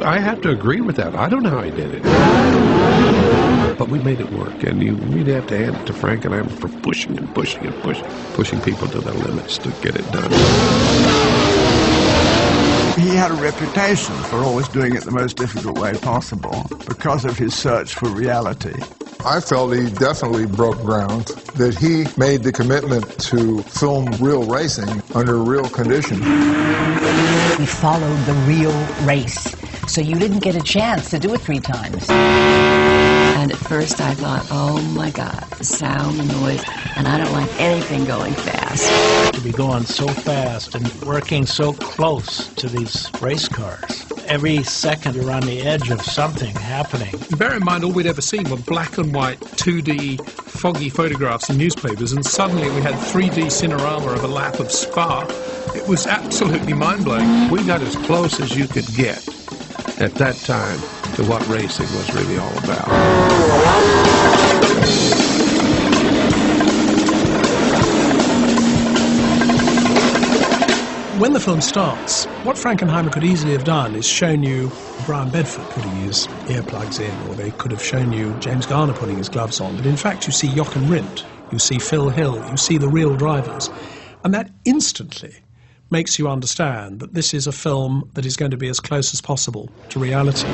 I have to agree with that. I don't know how he did it. But we made it work, and you really have to hand it to Frankenheimer for pushing and pushing and pushing people to their limits to get it done. He had a reputation for always doing it the most difficult way possible because of his search for reality. I felt he definitely broke ground, that he made the commitment to film real racing under real conditions. He followed the real race, so you didn't get a chance to do it 3 times. And at first I thought, oh my God, the sound, the noise, and I don't like anything going fast. To be going so fast and working so close to these race cars. Every second you're on the edge of something happening. Bear in mind, all we'd ever seen were black and white, 2D, foggy photographs in newspapers, and suddenly we had 3D cinerama of a lap of Spa. It was absolutely mind-blowing. We got as close as you could get at that time to what racing was really all about. When the film starts, what Frankenheimer could easily have done is shown you Brian Bedford putting his earplugs in, or they could have shown you James Garner putting his gloves on. But in fact, you see Jochen Rindt, you see Phil Hill, you see the real drivers. And that instantly makes you understand that this is a film that is going to be as close as possible to reality.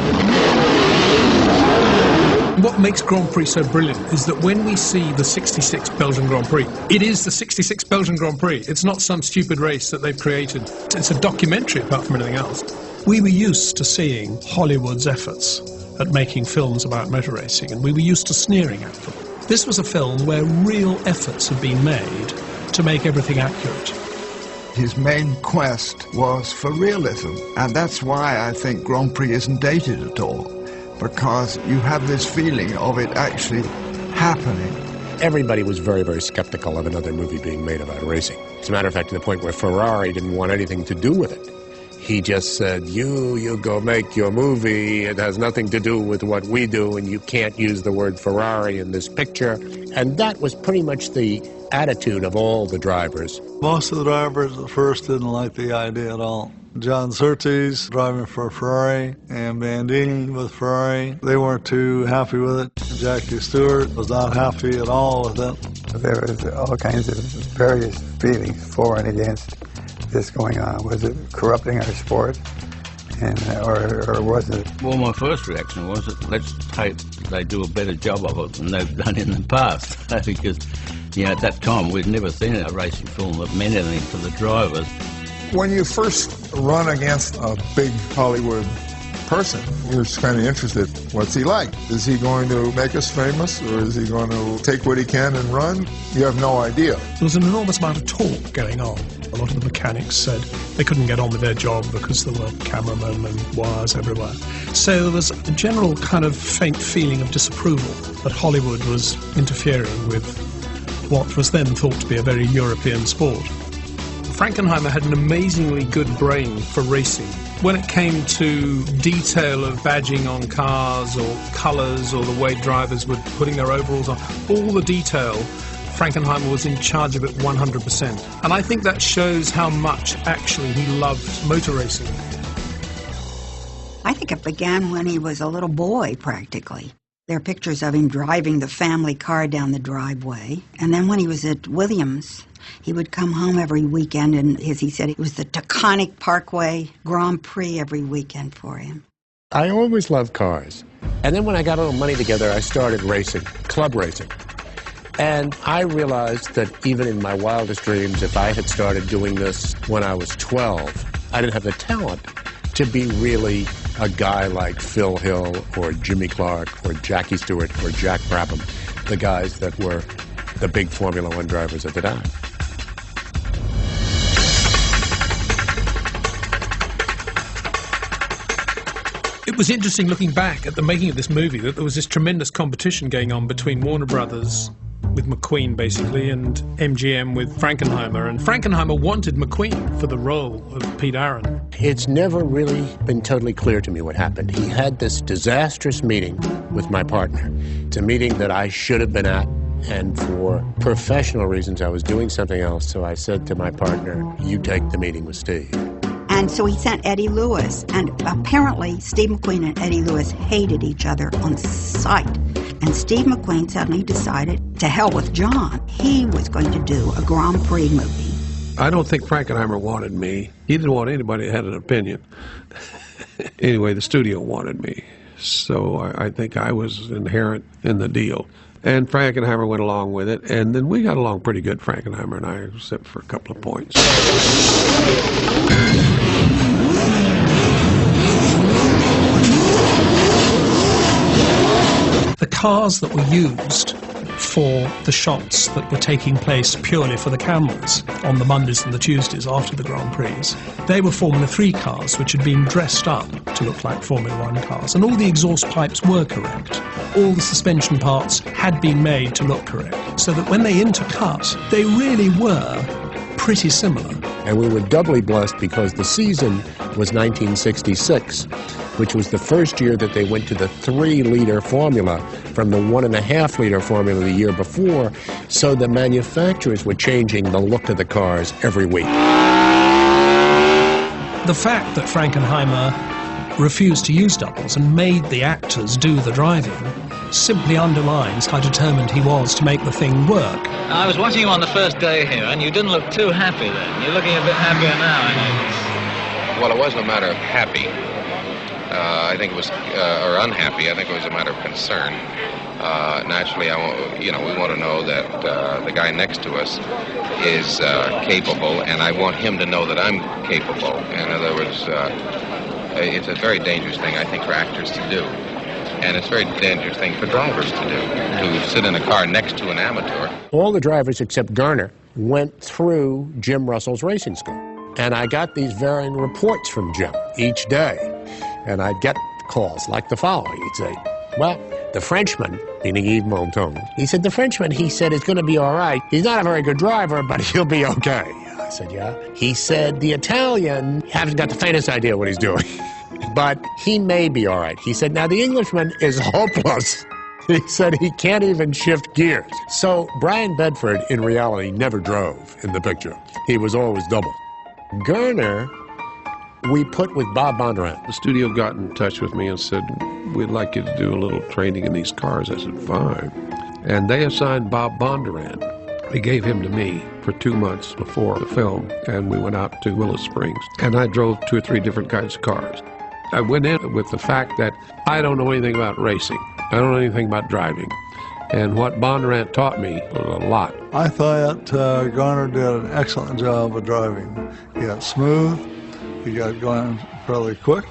What makes Grand Prix so brilliant is that when we see the 66 Belgian Grand Prix, it is the 66 Belgian Grand Prix. It's not some stupid race that they've created. It's a documentary apart from anything else. We were used to seeing Hollywood's efforts at making films about motor racing, and we were used to sneering at them. This was a film where real efforts had been made to make everything accurate. His main quest was for realism, and that's why I think Grand Prix isn't dated at all, because you have this feeling of it actually happening. Everybody was very, very skeptical of another movie being made about racing. As a matter of fact, to the point where Ferrari didn't want anything to do with it. He just said, you go make your movie, it has nothing to do with what we do, and you can't use the word Ferrari in this picture. And that was pretty much the attitude of all the drivers. Most of the drivers at first didn't like the idea at all. John Surtees driving for Ferrari and Bandini with Ferrari, they weren't too happy with it. Jackie Stewart was not happy at all with it. There was all kinds of various feelings for and against this going on. Was it corrupting our sport? Or was it? Well, my first reaction was that let's hope they do a better job of it than they've done in the past. Because, at that time we'd never seen a racing film that meant anything to the drivers. When you first run against a big Hollywood person, you're just kind of interested. What's he like? Is he going to make us famous, or is he going to take what he can and run? You have no idea. There was an enormous amount of talk going on. A lot of the mechanics said they couldn't get on with their job because there were cameramen and wires everywhere. So there was a general kind of faint feeling of disapproval that Hollywood was interfering with what was then thought to be a very European sport. Frankenheimer had an amazingly good brain for racing. When it came to detail of badging on cars or colours or the way drivers were putting their overalls on, all the detail, Frankenheimer was in charge of it 100%. And I think that shows how much actually he loved motor racing. I think it began when he was a little boy, practically. There are pictures of him driving the family car down the driveway. And then when he was at Williams, he would come home every weekend, and as he said, it was the Taconic Parkway Grand Prix every weekend for him. I always loved cars. And then when I got a little money together, I started racing, club racing. And I realized that even in my wildest dreams, if I had started doing this when I was 12, I didn't have the talent to be really a guy like Phil Hill or Jimmy Clark or Jackie Stewart or Jack Brabham, the guys that were the big Formula One drivers at the time. It was interesting looking back at the making of this movie that there was this tremendous competition going on between Warner Brothers with McQueen basically and MGM with Frankenheimer, and Frankenheimer wanted McQueen for the role of Pete Aaron. It's never really been totally clear to me what happened. He had this disastrous meeting with my partner. It's a meeting that I should have been at, and for professional reasons I was doing something else, so I said to my partner, you take the meeting with Steve. And so he sent Eddie Lewis, and apparently Steve McQueen and Eddie Lewis hated each other on sight. And Steve McQueen suddenly decided, to hell with John, he was going to do a Grand Prix movie. I don't think Frankenheimer wanted me. He didn't want anybody that had an opinion. Anyway, the studio wanted me. So I think I was inherent in the deal. And Frankenheimer went along with it, and then we got along pretty good, Frankenheimer and I, except for a couple of points. The cars that were used for the shots that were taking place purely for the cameras on the Mondays and the Tuesdays after the Grand Prix, they were Formula 3 cars which had been dressed up to look like Formula 1 cars, and all the exhaust pipes were correct. All the suspension parts had been made to look correct, so that when they intercut, they really were pretty similar. And we were doubly blessed because the season was 1966, which was the first year that they went to the 3-liter formula from the 1.5-liter formula the year before, so the manufacturers were changing the look of the cars every week. The fact that Frankenheimer refused to use doubles and made the actors do the driving simply underlines how determined he was to make the thing work. I was watching you on the first day here, and you didn't look too happy then. You're looking a bit happier now, I notice. Well, it wasn't a matter of happy. I think it was, or unhappy. I think it was a matter of concern. Naturally, we want to know that the guy next to us is capable, and I want him to know that I'm capable. In other words, it's a very dangerous thing, I think, for actors to do. And it's a very dangerous thing for drivers to do, to sit in a car next to an amateur. All the drivers except Garner went through Jim Russell's racing school. And I got these varying reports from Jim each day. And I'd get calls like the following. He'd say, well, the Frenchman, meaning Yves Montand, he said, the Frenchman, he said, is going to be all right. He's not a very good driver, but he'll be okay. I said, yeah. He said, the Italian hasn't got the faintest idea what he's doing, but he may be all right. He said, now the Englishman is hopeless. He said he can't even shift gears. So Brian Bedford, in reality, never drove in the picture. He was always double. Garner, we put with Bob Bondurant. The studio got in touch with me and said, we'd like you to do a little training in these cars. I said, fine. And they assigned Bob Bondurant. They gave him to me for 2 months before the film, and we went out to Willow Springs. And I drove 2 or 3 different kinds of cars. I went in with the fact that I don't know anything about racing. I don't know anything about driving. And what Bondurant taught me was a lot. I thought Garner did an excellent job of driving. He got smooth. He got going fairly quick.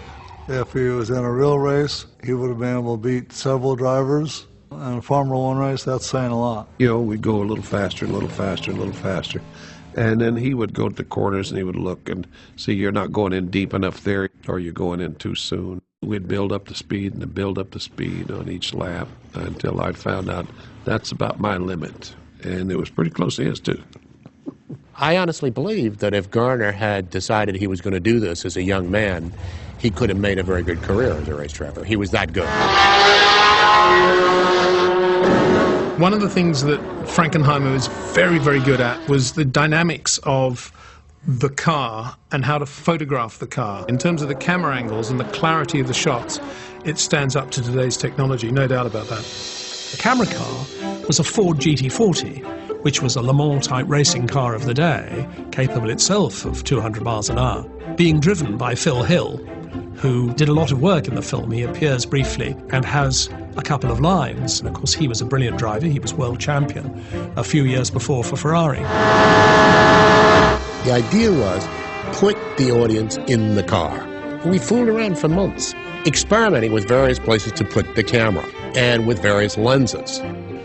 If he was in a real race, he would have been able to beat several drivers. In a Formula 1 race, that's saying a lot. You know, we'd go a little faster, and a little faster, and a little faster. And then he would go to the corners and he would look and see you're not going in deep enough there or you're going in too soon. We'd build up the speed and build up the speed on each lap until I found out that's about my limit. And it was pretty close to his, too. I honestly believe that if Garner had decided he was going to do this as a young man, he could have made a very good career as a race driver. He was that good. One of the things that Frankenheimer was very, very good at was the dynamics of the car and how to photograph the car. In terms of the camera angles and the clarity of the shots, it stands up to today's technology, no doubt about that. The camera car was a Ford GT40, which was a Le Mans-type racing car of the day, capable itself of 200 miles an hour, being driven by Phil Hill, who did a lot of work in the film. He appears briefly and has a couple of lines. And of course, he was a brilliant driver. He was world champion a few years before for Ferrari. The idea was put the audience in the car. And we fooled around for months, experimenting with various places to put the camera and with various lenses.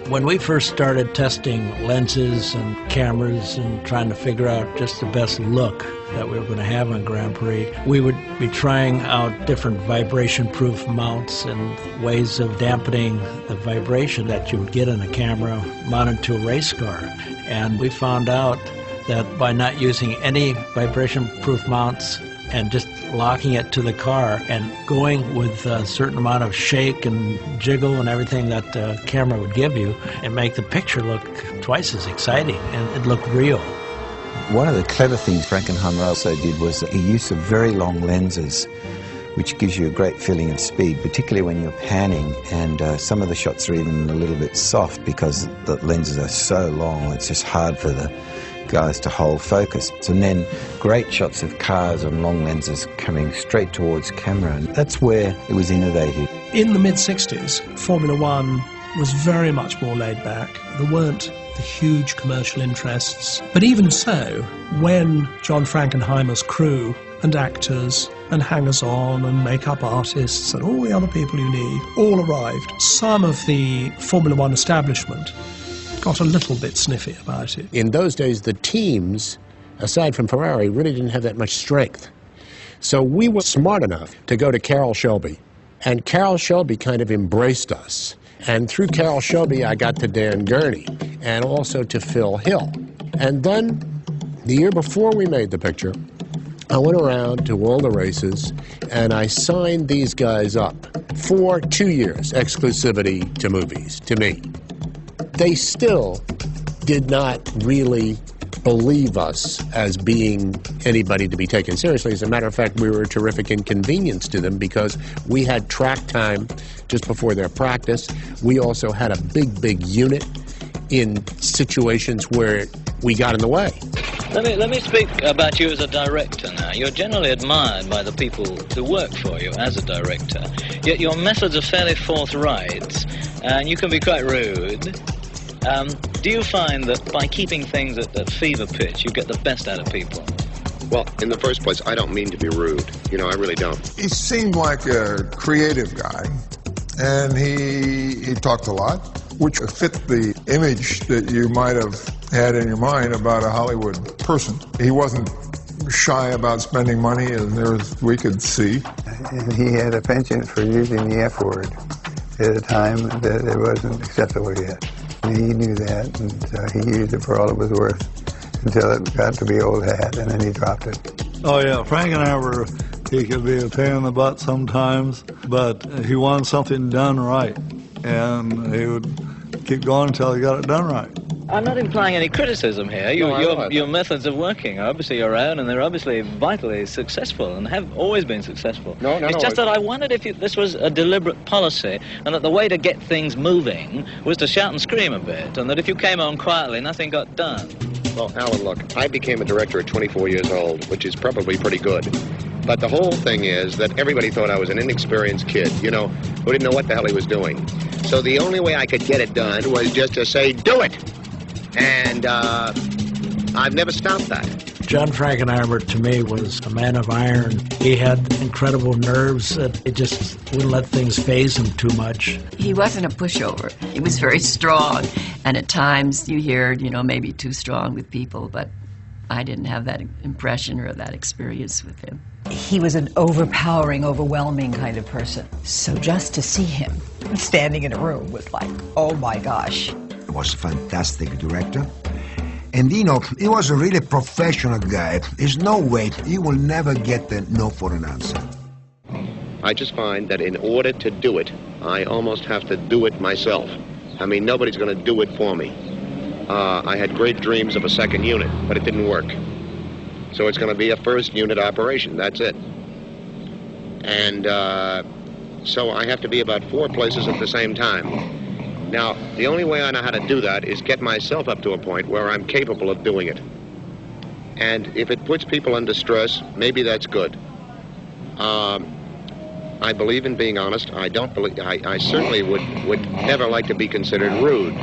When we first started testing lenses and cameras and trying to figure out just the best look that we were going to have on Grand Prix, we would be trying out different vibration-proof mounts and ways of dampening the vibration that you would get in a camera mounted to a race car. And we found out that by not using any vibration-proof mounts and just locking it to the car and going with a certain amount of shake and jiggle and everything that the camera would give you and make the picture look twice as exciting and it looked real. One of the clever things Frankenheimer also did was the use of very long lenses, which gives you a great feeling of speed, particularly when you're panning, and some of the shots are even a little bit soft because the lenses are so long, it's just hard for the guys to hold focus. And then great shots of cars on long lenses coming straight towards camera, and that's where it was innovative. In the mid-60s, Formula One was very much more laid back. There weren't the huge commercial interests. But even so, when John Frankenheimer's crew and actors and hangers-on and makeup artists and all the other people you need all arrived, some of the Formula One establishment got a little bit sniffy about it. In those days, the teams, aside from Ferrari, really didn't have that much strength. So we were smart enough to go to Carroll Shelby, and Carroll Shelby kind of embraced us. And through Carroll Shelby, I got to Dan Gurney and also to Phil Hill. And then, the year before we made the picture, I went around to all the races and I signed these guys up for 2 years exclusivity to movies, to me. They still did not really believe us as being anybody to be taken seriously. As a matter of fact, we were a terrific inconvenience to them because we had track time just before their practice. We also had a big unit in situations where we got in the way. Let me speak about you as a director now. You're generally admired by the people who work for you as a director, yet your methods are fairly forthright, and you can be quite rude. Do you find that by keeping things at fever pitch, you get the best out of people? Well, in the first place, I don't mean to be rude. You know, I really don't. He seemed like a creative guy, and he talked a lot, which fit the image that you might have had in your mind about a Hollywood person. He wasn't shy about spending money, as we could see. And he had a penchant for using the F word at a time that it wasn't acceptable yet. And he knew that, and he used it for all it was worth until it got to be old hat, and then he dropped it. Oh yeah, Frankenheimer, he could be a pain in the butt sometimes, but he wanted something done right, and he would keep going until he got it done right. I'm not implying any criticism here. Your methods of working are obviously your own, and they're obviously vitally successful and have always been successful. It's just that I wondered if this was a deliberate policy, and that the way to get things moving was to shout and scream a bit, and that if you came on quietly, nothing got done. Well, Alan, look, I became a director at 24 years old, which is probably pretty good. But the whole thing is that everybody thought I was an inexperienced kid, you know, who didn't know what the hell he was doing. So the only way I could get it done was just to say, do it! And I've never stopped that. John Frankenheimer, to me, was a man of iron. He had incredible nerves. It just wouldn't let things faze him too much. He wasn't a pushover. He was very strong. And at times you hear, maybe too strong with people, but I didn't have that impression or that experience with him. He was an overpowering, overwhelming kind of person. So just to see him standing in a room was like, oh my gosh. He was a fantastic director. And he was a really professional guy. There's no way, he will never get a no for an answer. I just find that in order to do it, I almost have to do it myself. I mean, nobody's going to do it for me. I had great dreams of a second unit, but it didn't work. So it's going to be a first unit operation, that's it. And so I have to be about 4 places at the same time. Now, the only way I know how to do that is get myself up to a point where I'm capable of doing it. And if it puts people under stress, maybe that's good. I believe in being honest. I certainly would never like to be considered rude.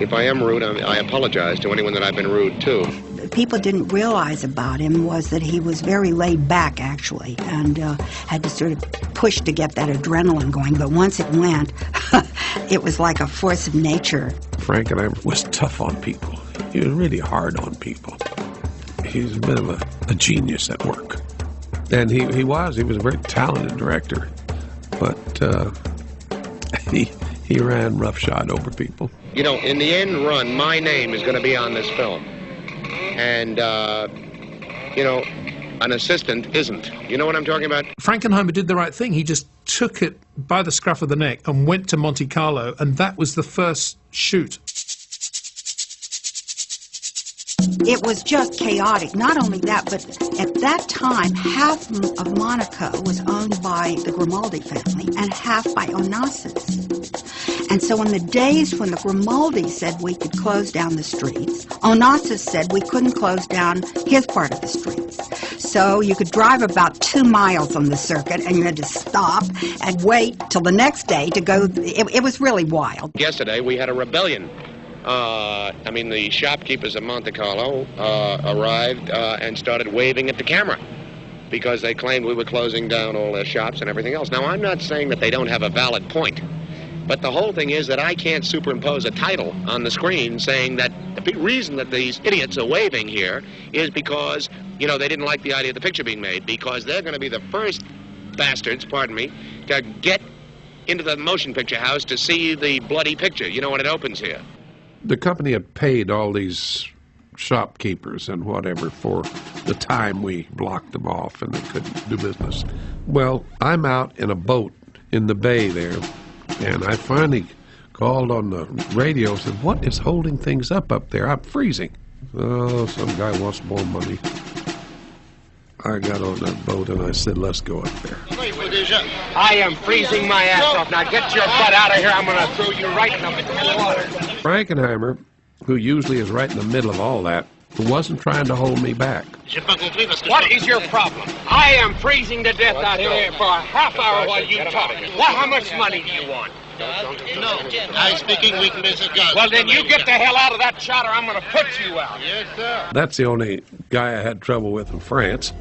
If I am rude, I apologize to anyone that I've been rude to. People didn't realize about him was that he was very laid back, actually, and had to sort of push to get that adrenaline going. But once it went, it was like a force of nature. Frankenheimer was tough on people. He was really hard on people. He was a bit of a genius at work. And he was a very talented director. But he ran roughshod over people. You know, in the end run, my name is going to be on this film. And, an assistant isn't. You know what I'm talking about? Frankenheimer did the right thing. He just took it by the scruff of the neck and went to Monte Carlo, and that was the first shoot. It was just chaotic. Not only that, but at that time, half of Monaco was owned by the Grimaldi family and half by Onassis. And so in the days when the Grimaldi said we could close down the streets, Onassis said we couldn't close down his part of the streets. So you could drive about 2 miles on the circuit and you had to stop and wait till the next day to go. It was really wild. Yesterday we had a rebellion. The shopkeepers of Monte Carlo arrived and started waving at the camera because they claimed we were closing down all their shops and everything else. Now, I'm not saying that they don't have a valid point, but the whole thing is that I can't superimpose a title on the screen saying that the reason that these idiots are waving here is because, they didn't like the idea of the picture being made, because they're going to be the first bastards, to get into the motion picture house to see the bloody picture, when it opens here. The company had paid all these shopkeepers and whatever for the time we blocked them off and they couldn't do business. Well, I'm out in a boat in the bay there, and I finally called on the radio and said, what is holding things up there? I'm freezing. Oh, some guy wants more money. I got on that boat and I said, let's go up there. I am freezing my ass off. Now get your butt out of here. I'm going to throw you right in the water. Frankenheimer, who usually is right in the middle of all that, wasn't trying to hold me back. What is your problem? I am freezing to death out here for a half hour while you talk. How much money do you want? No, I speak English, Mr. Gus. Well, then you get the hell out of that chowder. I'm going to put you out. Yes, sir. That's the only guy I had trouble with in France.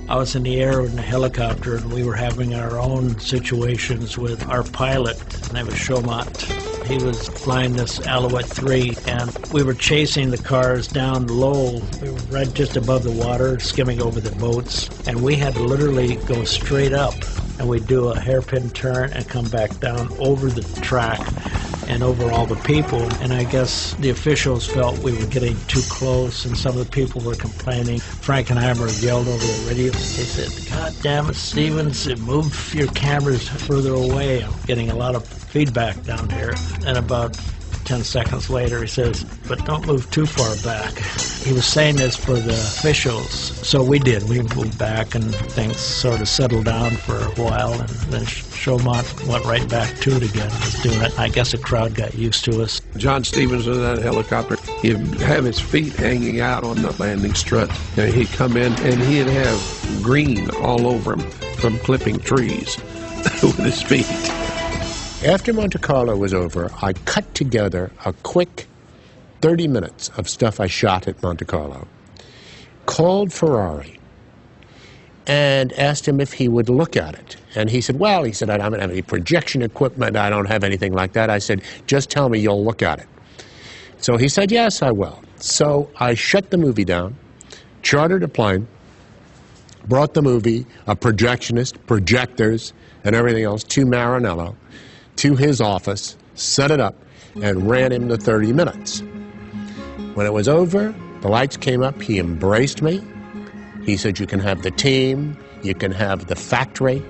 I was in the air in a helicopter, and we were having our own situations with our pilot. His name was Chaumont. He was flying this Alouette 3, and we were chasing the cars down low. We were right just above the water, skimming over the boats, and we had to literally go straight up, and we'd do a hairpin turn and come back down over the track and over all the people. And I guess the officials felt we were getting too close, and some of the people were complaining. Frankenheimer yelled over the radio. He said, God damn it, Stevens, move your cameras further away. I'm getting a lot of feedback down here. And about 10 seconds later, he says, but don't move too far back. He was saying this for the officials. So we did. We moved back, and things sort of settled down for a while, and then Chaumont went right back to it again, was doing it. I guess the crowd got used to us. John Stevens was in that helicopter. He'd have his feet hanging out on the landing strut. And he'd come in, and he'd have green all over him from clipping trees with his feet. After Monte Carlo was over, I cut together a quick 30 minutes of stuff I shot at Monte Carlo, called Ferrari, and asked him if he would look at it. And he said, well, I don't have any projection equipment, I don't have anything like that. I said, just tell me you'll look at it. So he said, yes, I will. So I shut the movie down, chartered a plane, brought the movie, a projectionist, projectors, and everything else to Maranello, to his office, set it up, and ran him the 30 minutes. When it was over, the lights came up, he embraced me. He said, you can have the team, you can have the factory,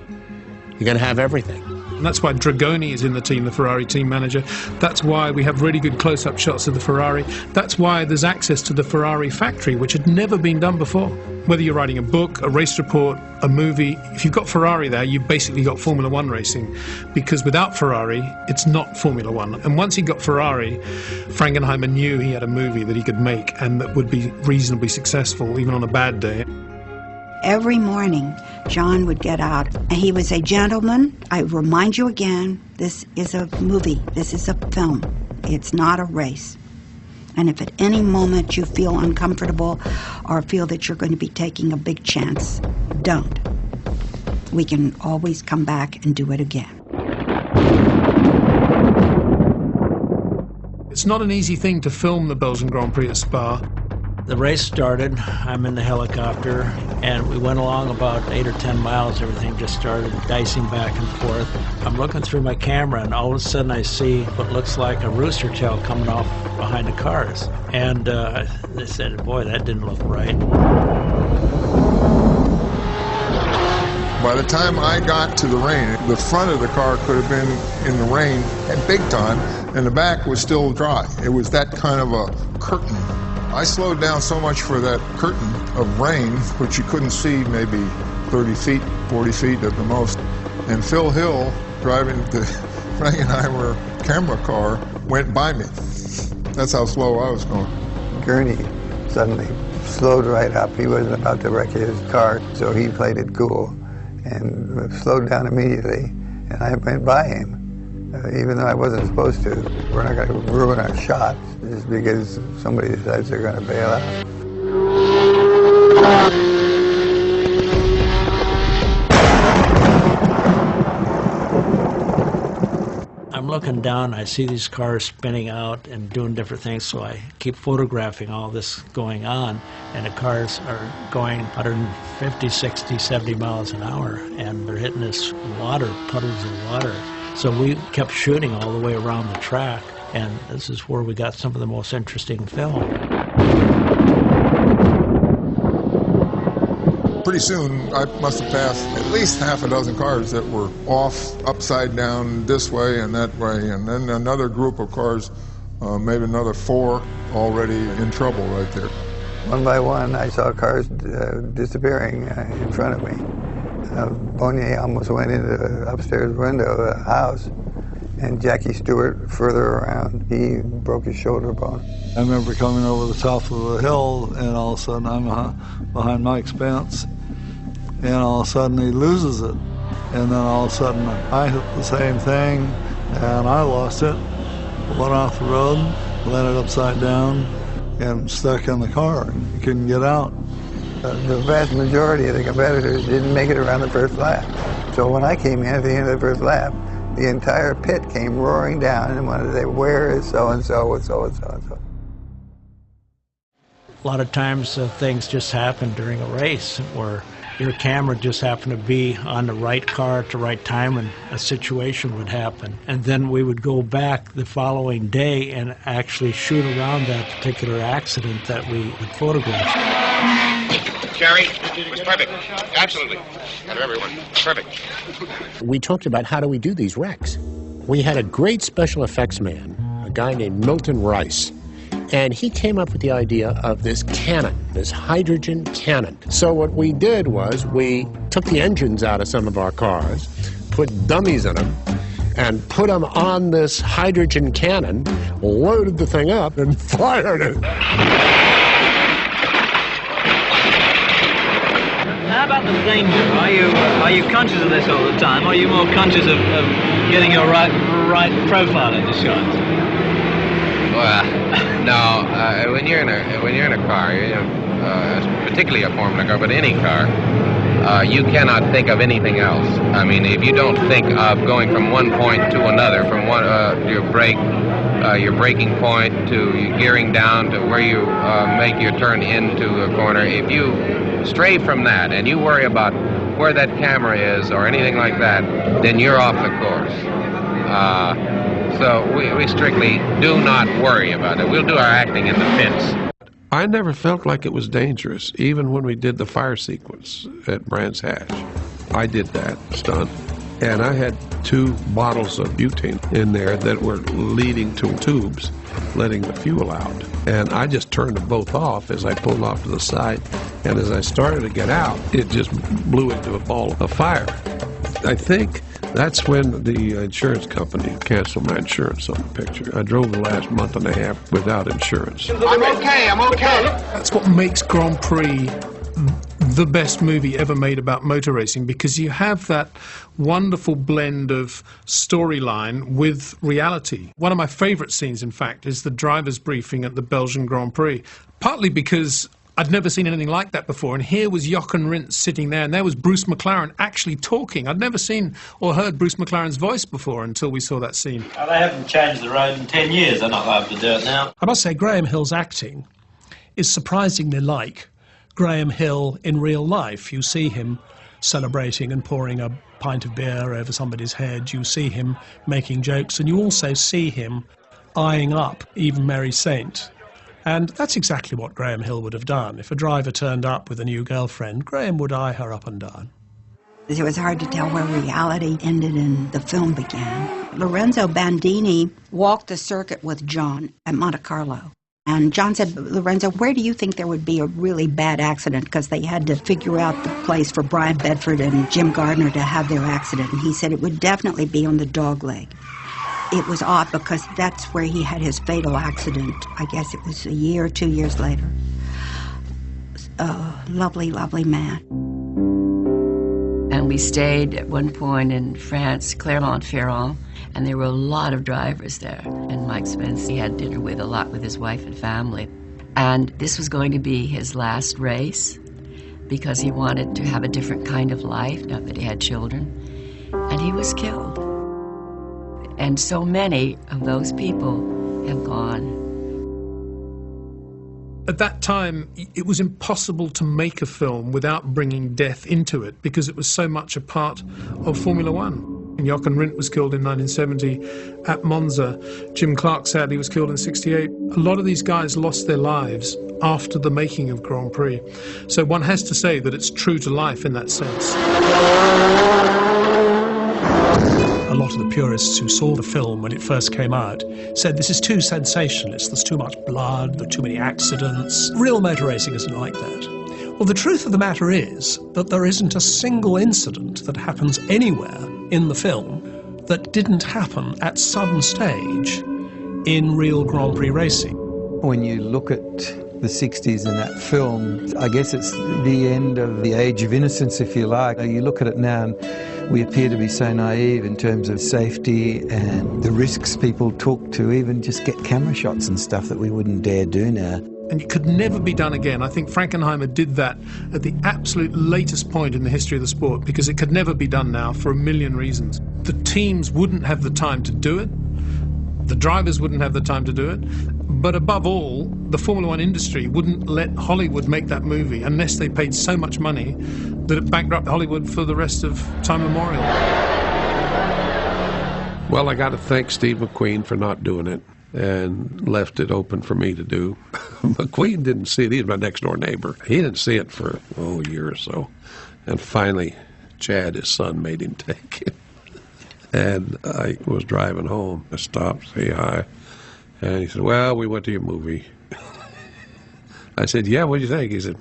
you can have everything. And that's why Dragoni is in the team, the Ferrari team manager. That's why we have really good close-up shots of the Ferrari. That's why there's access to the Ferrari factory, which had never been done before. Whether you're writing a book, a race report, a movie, if you've got Ferrari there, you've basically got Formula One racing. Because without Ferrari, it's not Formula One. And once he got Ferrari, Frankenheimer knew he had a movie that he could make and that would be reasonably successful, even on a bad day. Every morning, John would get out, and he was a gentleman. I remind you again, this is a movie. This is a film. It's not a race. And if at any moment you feel uncomfortable or feel that you're going to be taking a big chance, don't. We can always come back and do it again. It's not an easy thing to film the Belgian Grand Prix at Spa. The race started, I'm in the helicopter, and we went along about 8 or 10 miles. Everything just started dicing back and forth. I'm looking through my camera, and all of a sudden I see what looks like a rooster tail coming off behind the cars. And they said, boy, that didn't look right. By the time I got to the rain, the front of the car could have been in the rain at big time, and the back was still dry. It was that kind of a curtain I slowed down so much for that curtain of rain, which you couldn't see maybe 30 feet, 40 feet at the most. And Phil Hill, driving the Frankenheimer camera car, went by me. That's how slow I was going. Gurney suddenly slowed right up. He wasn't about to wreck his car, so he played it cool and slowed down immediately. And I went by him, even though I wasn't supposed to. We're not going to ruin our shot just because somebody decides they're going to bail out. I'm looking down, I see these cars spinning out and doing different things, so I keep photographing all this going on, and the cars are going 150, 60, 70 miles an hour, and they're hitting this water, puddles of water. So we kept shooting all the way around the track, and this is where we got some of the most interesting film. Pretty soon, I must have passed at least half a dozen cars that were off, upside down, this way and that way, and then another group of cars, maybe another 4, already in trouble right there. One by one, I saw cars disappearing in front of me. Bonnier almost went into the upstairs window of the house, and Jackie Stewart further around. He broke his shoulder bone. I remember coming over the top of the hill, and all of a sudden I'm behind Mike Spence, and all of a sudden he loses it. And then all of a sudden I hit the same thing, and I lost it. Went off the road, landed upside down, and stuck in the car. You couldn't get out. The vast majority of the competitors didn't make it around the first lap. So when I came in at the end of the first lap, the entire pit came roaring down and wanted to say, where is so-and-so and so-and-so and so. A lot of times things just happen during a race where your camera just happened to be on the right car at the right time and a situation would happen. And then we would go back the following day and actually shoot around that particular accident that we would photograph. Jerry, it was perfect. Absolutely. Out of everyone. Perfect. We talked about how do we do these wrecks. We had a great special effects man, a guy named Milton Rice, and he came up with the idea of this cannon, this hydrogen cannon. So what we did was we took the engines out of some of our cars, put dummies in them, and put them on this hydrogen cannon, loaded the thing up, and fired it. How about the danger? Are you conscious of this all the time? Or are you more conscious of getting your right profile in the shot? Well, no. When you're in a car, particularly a Formula car, but any car, you cannot think of anything else. I mean, if you don't think of going from one point to another, from one your braking point to your gearing down to where you make your turn into a corner, if you stray from that and you worry about where that camera is or anything like that, then you're off the course. So we strictly do not worry about it. We'll do our acting in the pits. I never felt like it was dangerous, even when we did the fire sequence at Brands Hatch. I did that stunt, and I had 2 bottles of butane in there that were leading to tubes, letting the fuel out. And I just turned them both off as I pulled off to the side, and as I started to get out, it just blew into a ball of fire. I think that's when the insurance company canceled my insurance on the picture. I drove the last month and a half without insurance. I'm okay. That's what makes Grand Prix the best movie ever made about motor racing, because you have that wonderful blend of storyline with reality. One of my favourite scenes, in fact, is the driver's briefing at the Belgian Grand Prix, partly because I'd never seen anything like that before, and here was Jochen Rindt sitting there, and there was Bruce McLaren actually talking. I'd never seen or heard Bruce McLaren's voice before until we saw that scene. Well, they haven't changed the road in 10 years. They're not allowed to do it now. I must say, Graham Hill's acting is surprisingly like Graham Hill in real life. You see him celebrating and pouring a pint of beer over somebody's head. You see him making jokes, and you also see him eyeing up even Mary Saint. And that's exactly what Graham Hill would have done. If a driver turned up with a new girlfriend, Graham would eye her up and down. It was hard to tell where reality ended and the film began. Lorenzo Bandini walked the circuit with John at Monte Carlo. And John said, Lorenzo, where do you think there would be a really bad accident? Because they had to figure out the place for Brian Bedford and Jim Gardner to have their accident. And he said it would definitely be on the dog leg. It was odd because that's where he had his fatal accident. I guess it was a year or 2 years later. Lovely, lovely man. And we stayed at one point in France, Clermont-Ferrand, and there were a lot of drivers there. And Mike Spence, he had dinner with a lot with his wife and family. And this was going to be his last race because he wanted to have a different kind of life, not that he had children. And he was killed. And so many of those people have gone. At that time, it was impossible to make a film without bringing death into it because it was so much a part of Formula One. Jochen Rindt was killed in 1970 at Monza. Jim Clark sadly was killed in 68. A lot of these guys lost their lives after the making of Grand Prix. So one has to say that it's true to life in that sense. A lot of the purists who saw the film when it first came out said this is too sensationalist, there's too much blood, there are too many accidents. Real motor racing isn't like that. Well, the truth of the matter is that there isn't a single incident that happens anywhere in the film that didn't happen at some stage in real Grand Prix racing. When you look at the 60s and that film, I guess it's the end of the age of innocence, if you like. You look at it now and we appear to be so naive in terms of safety and the risks people took to even just get camera shots and stuff that we wouldn't dare do now. And it could never be done again. I think Frankenheimer did that at the absolute latest point in the history of the sport because it could never be done now for a million reasons. The teams wouldn't have the time to do it. The drivers wouldn't have the time to do it. But above all, the Formula One industry wouldn't let Hollywood make that movie unless they paid so much money that it bankrupted Hollywood for the rest of time immemorial. Well, I got to thank Steve McQueen for not doing it and left it open for me to do. McQueen didn't see it. He's my next-door neighbor. He didn't see it for, a year or so. And finally, Chad, his son, made him take it. And I was driving home. I stopped, say hi. And he said, well, we went to your movie. I said, yeah, what do you think? He said,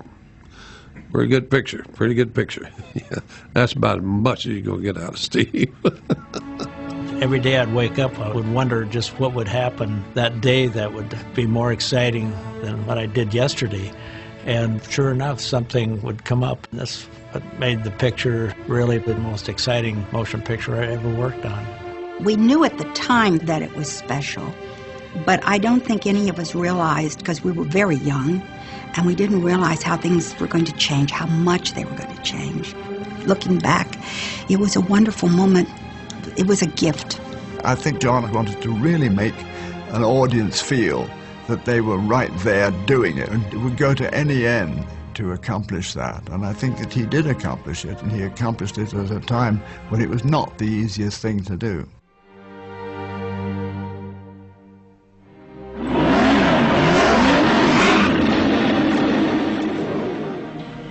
pretty good picture, pretty good picture. Yeah, that's about as much as you're going to get out of Steve. Every day I'd wake up, I would wonder just what would happen that day that would be more exciting than what I did yesterday. And sure enough, something would come up. And that's what made the picture really the most exciting motion picture I ever worked on. We knew at the time that it was special, but I don't think any of us realized, because we were very young, and we didn't realize how things were going to change, how much they were going to change. Looking back, it was a wonderful moment. It was a gift. I think John wanted to really make an audience feel that they were right there doing it, and it would go to any end to accomplish that. And I think that he did accomplish it, and he accomplished it at a time when it was not the easiest thing to do.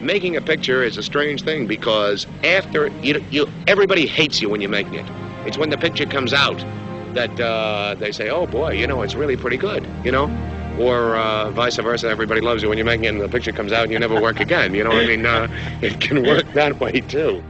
Making a picture is a strange thing because after everybody hates you when you're making it. It's when the picture comes out that they say, oh boy, it's really pretty good, or vice versa, everybody loves you when you're making it and the picture comes out and you never work again, it can work that way too.